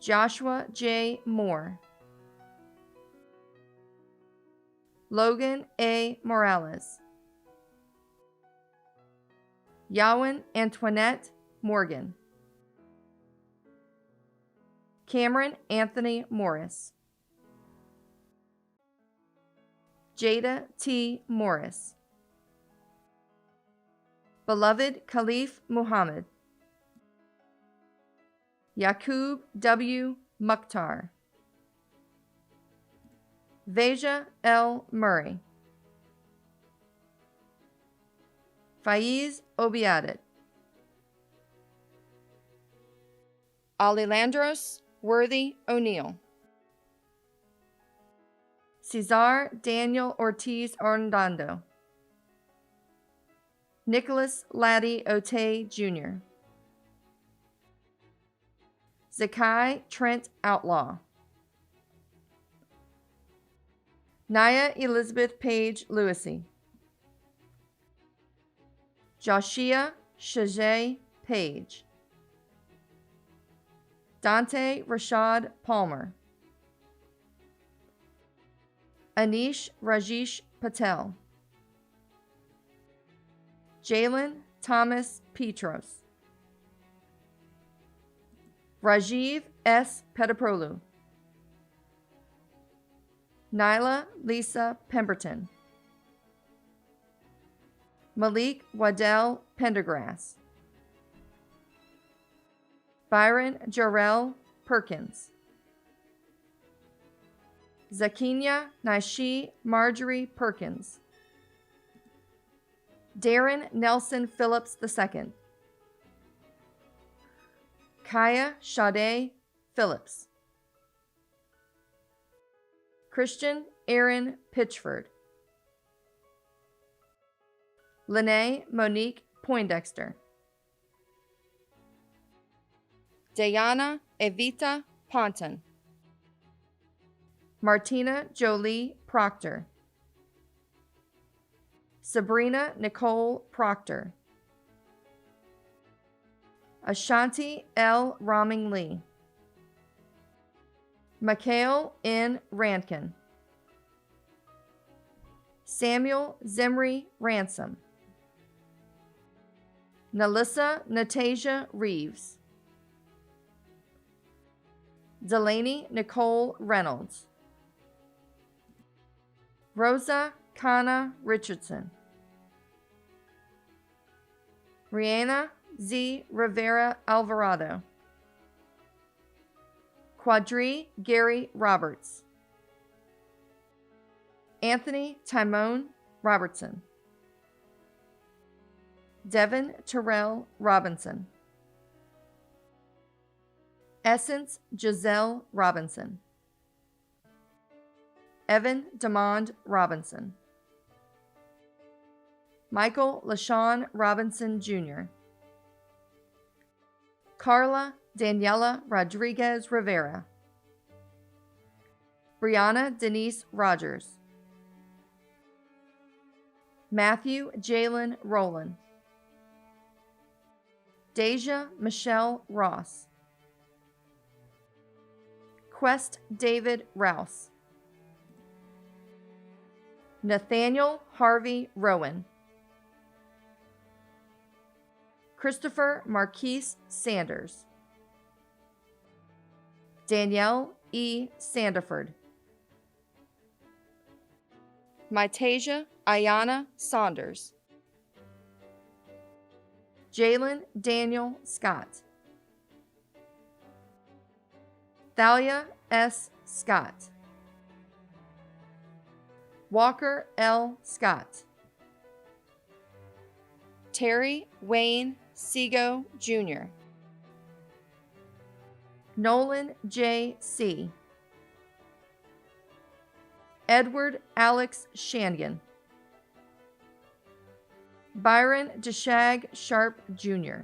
Joshua J. Moore, Logan A. Morales, Yawen Antoinette Morgan, Cameron Anthony Morris, Jada T. Morris, Beloved Khalif Muhammad, Yaqub W. Mukhtar, Veja L. Murray, Faiz Obiadet, Alilandros Worthy O'Neill, Cesar Daniel Ortiz Orlando, Nicholas Laddie Otey Jr., Zakai Trent Outlaw, Naya Elizabeth Page Lewisy, Joshia Shajay Page, Dante Rashad Palmer, Anish Rajesh Patel, Jalen Thomas Petros, Rajiv S. Petaprolu, Nyla Lisa Pemberton, Malik Waddell Pendergrass, Byron Jarrell Perkins, Zakinia Naishi Marjorie Perkins, Darren Nelson Phillips II, Kaya Sade Phillips, Christian Aaron Pitchford, Lene Monique Poindexter, Diana Evita Ponton, Martina Jolie Proctor, Sabrina Nicole Proctor, Ashanti L. Roming Lee, Mikhail N. Rankin, Samuel Zimri Ransom, Nalissa Natasia Reeves, Delaney Nicole Reynolds, Rosa Kana Richardson, Rihanna Z. Rivera Alvarado, Quadri Gary Roberts, Anthony Timon Robertson, Devin Terrell Robinson, Essence Giselle Robinson, Evan Demond Robinson, Michael LaShawn Robinson Jr., Carla Daniela Rodriguez Rivera, Brianna Denise Rogers. Matthew Jalen Rowland. Deja Michelle Ross. Quest David Rouse. Nathaniel Harvey Rowan. Christopher Marquise Sanders. Danielle E. Sandiford. Mitasia Ayana Saunders. Jalen Daniel Scott. Thalia S. Scott. Walker L. Scott. Terry Wayne Sego Jr. Nolan J. C. Edward Alex Shangan. Byron Deshag Sharp Jr.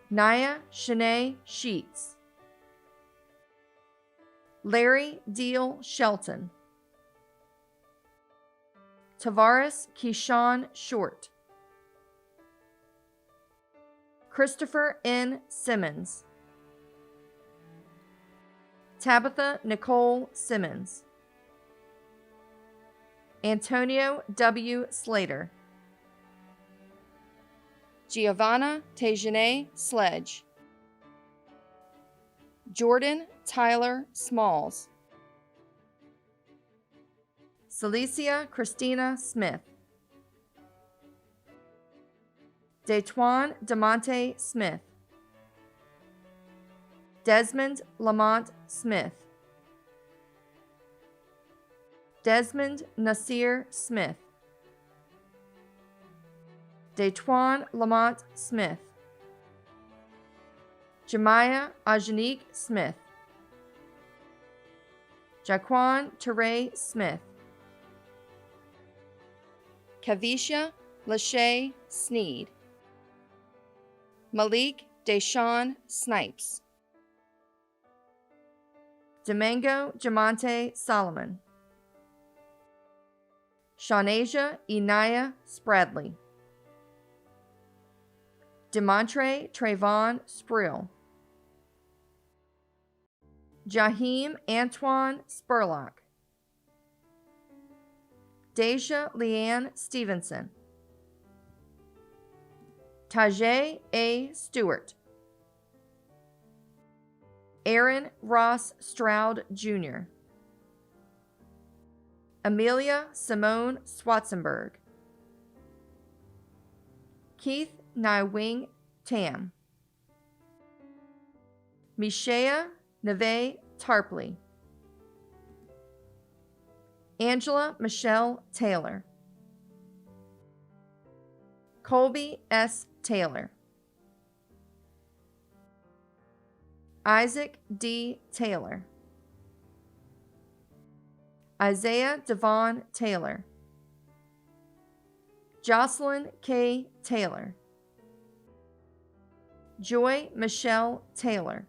Naya Shanae Sheets. Larry Deal Shelton. Tavares Keyshawn Short. Christopher N. Simmons. Tabitha Nicole Simmons. Antonio W. Slater. Giovanna Tejane Sledge. Jordan Tyler Smalls. Celicia Christina Smith. Detwan DeMonte Smith. Desmond Lamont Smith. Desmond Nasir Smith. Detwan Lamont Smith. Jemiah Ajanique Smith. Jaquan Teray Smith. Kavisha Lachey Sneed. Malik Deshawn Snipes. Domingo Jamonte Solomon. Shaunasia Inaya Spradley. Demontre Trayvon Sprill. Jaheim Antoine Spurlock. Deja Leanne Stevenson. Tajay A. Stewart. Aaron Ross Stroud Jr. Amelia Simone Swatzenberg. Keith Naiwing Tam. Mishea Neve Tarpley. Angela Michelle Taylor. Colby S. Taylor. Isaac D. Taylor. Isaiah Devon Taylor. Jocelyn K. Taylor. Joy Michelle Taylor.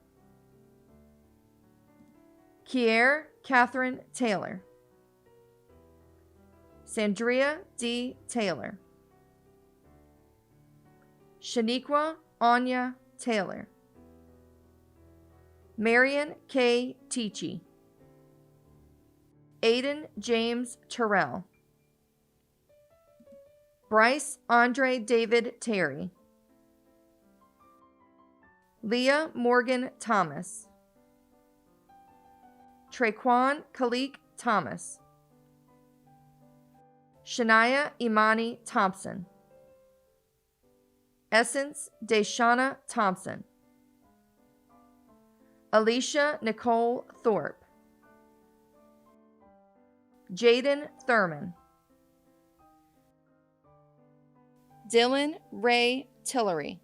Kier Catherine Taylor. Sandria D. Taylor. Shaniqua Anya Taylor. Marion K. Teachy. Aiden James Terrell. Bryce Andre David Terry. Leah Morgan Thomas. Traquan Khalik Thomas. Shania Imani Thompson. Essence Deshauna Thompson. Alicia Nicole Thorpe. Jaden Thurman. Dylan Ray Tillery.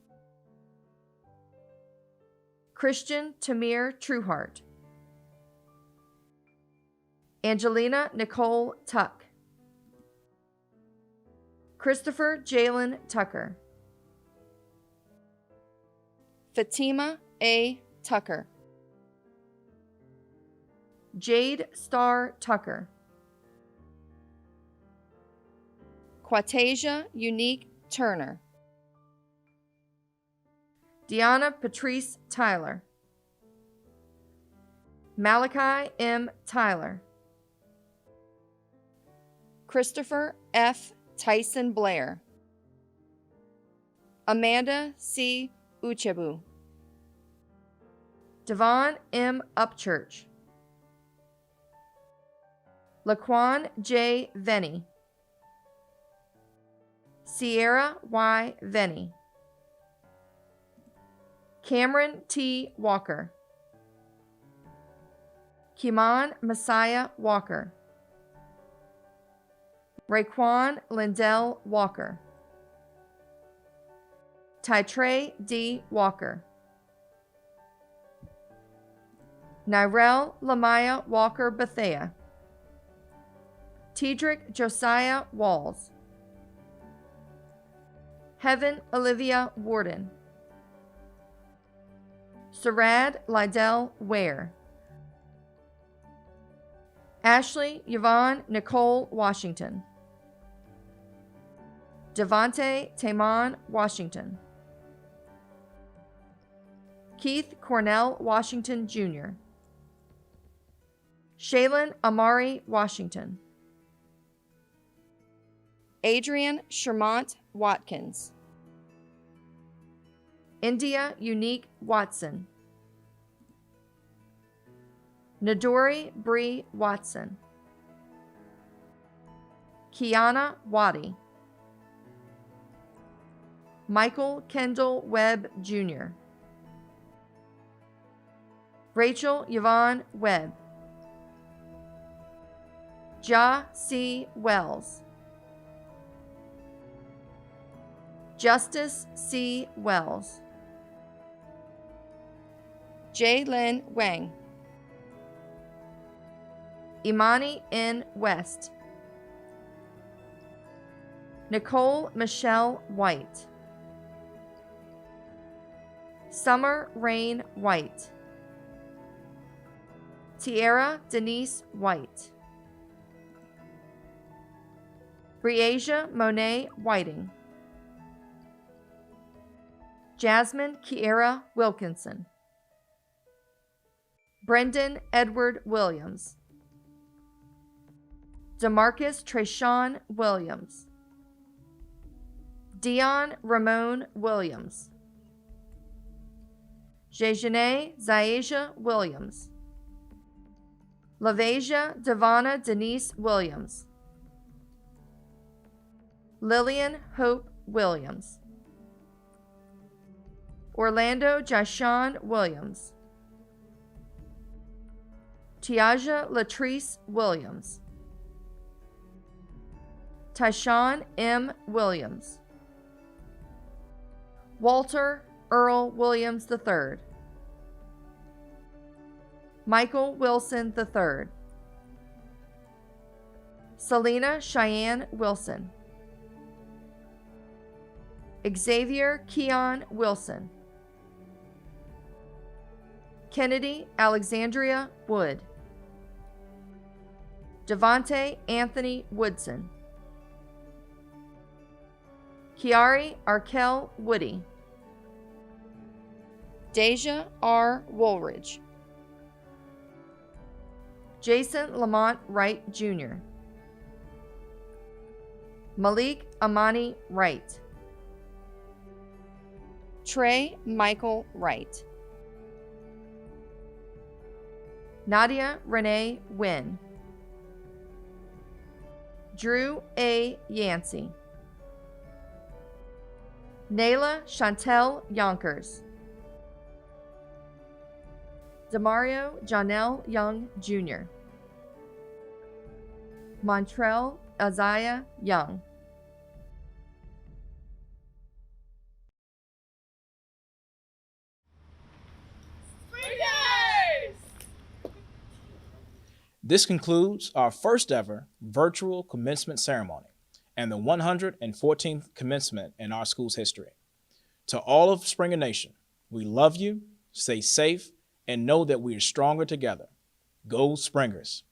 Christian Tamir Trueheart. Angelina Nicole Tuck. Christopher Jalen Tucker. Fatima A. Tucker. Jade Star Tucker. Quatasia Unique Turner. Deanna Patrice Tyler. Malachi M. Tyler. Christopher F. Tyson Blair. Amanda C. Uchebu. Devon M. Upchurch. Laquan J. Venny. Sierra Y. Venny. Cameron T. Walker. Kiman Messiah Walker. Raekwon Lindell Walker. Tytre D. Walker. Nyrel Lamaya Walker Bethea. Tedrick Josiah Walls. Heaven Olivia Warden. Sarad Lydell Ware. Ashley Yvonne Nicole Washington. Devontae Taman Washington. Keith Cornell Washington Jr. Shaylin Amari Washington. Adrian Shermont Watkins. India Unique Watson. Nadori Bree Watson. Kiana Waddy. Michael Kendall Webb Jr. Rachel Yvonne Webb. Ja C. Wells. Justice C. Wells. J. Lin Wang. Imani N. West. Nicole Michelle White. Summer Rain White. Tierra Denise White. Breasia Monet Whiting. Jasmine Kiera Wilkinson. Brendan Edward Williams. Demarcus Trayshawn Williams. Dion Ramon Williams. Jejane Zayasia Williams. Lavasia Devana Denise Williams. Lillian Hope Williams. Orlando Jashawn Williams. Tiaja Latrice Williams. Tyshawn M. Williams. Walter Earl Williams III. Michael Wilson III. Selena Cheyenne Wilson. Xavier Keon Wilson. Kennedy Alexandria Wood. Devontae Anthony Woodson. Kiari Arkell Woody. Deja R. Woolridge. Jason Lamont Wright Jr. Malik Amani Wright. Trey Michael Wright. Nadia Renee Wynn. Drew A. Yancey. Nayla Chantel Yonkers. Demario Janelle Young Jr. Montrell Isaiah Young. This concludes our first ever virtual commencement ceremony and the 114th commencement in our school's history. To all of Springer Nation, we love you, stay safe, and know that we are stronger together. Go Springers!